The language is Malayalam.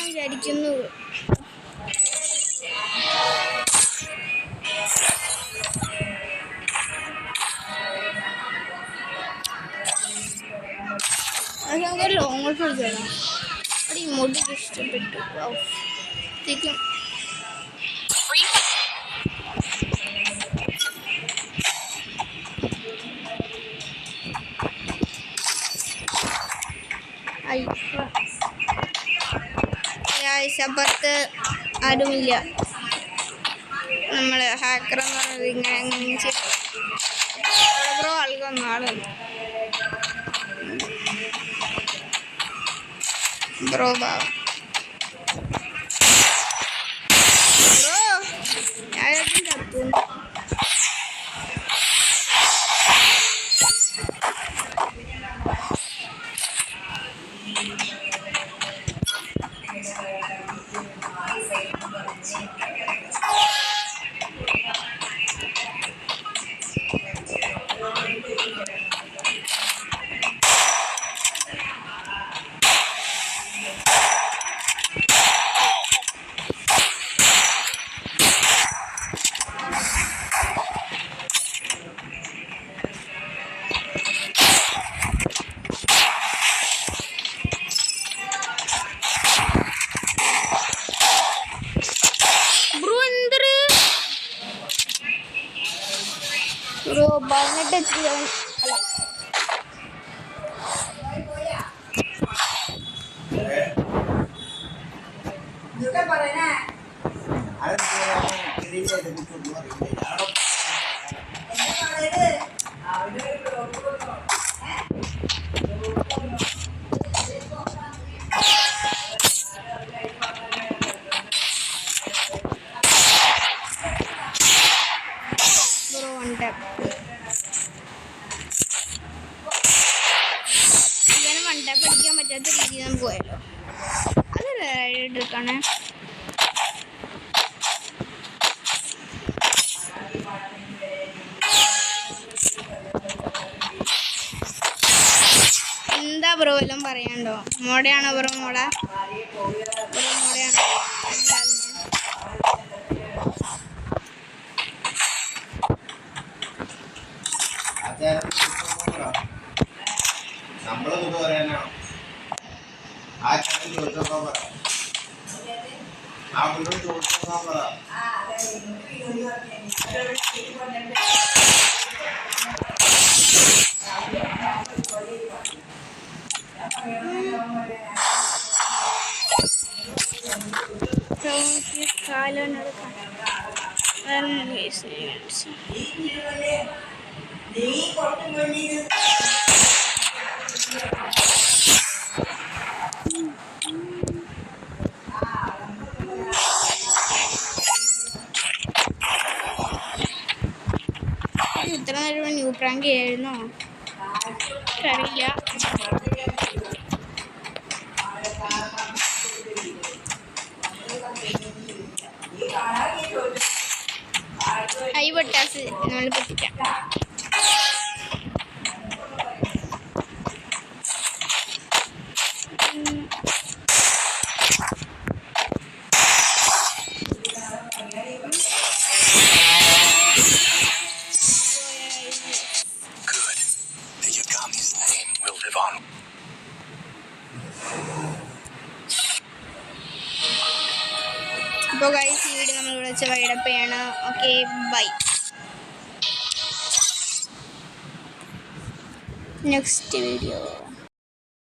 വിചാരിക്കുന്നു. അത് ലോങ്ങോട്ട് കളിക്കണം. അവിടെ ഇമോട്ട് ഇഷ്ടപ്പെട്ടു. അപ്പുറത്ത് ആരുമില്ല. നമ്മൾ ഹാക്കർ എന്ന് പറഞ്ഞത് ഇങ്ങനെ ബ്രോ ആൾക്കൊന്നും ആളുണ്ട്. ബ്രോ ബാബു ബ്രോ ഞാനും ചത്തു. ടച്ച് ചെയ്യാൻ പഠിക്കാൻ പറ്റാത്ത രീതിയിൽ പോയല്ലോ. അതല്ലേ എടുക്കണേ. എന്താ ബ്രോ എല്ലാം പറയാണ്ടോ? മോടെയാണോ ബ്രോ? മോടെയാണോ? ഇത്ര നേരം ന്യൂ പ്രാങ്ക് ആയിരുന്നോ? അറിയില്ല. ഐ പൊട്ടാസ് നമ്മൾ പറ്റിക്കാം. അപ്പോൾ ഗൈസ് ഈ വീഡിയോ നമ്മൾ ഇവിടെ വെച്ച് വൈഡപ്പ് ചെയ്യാണ്. Okay bye. Next video.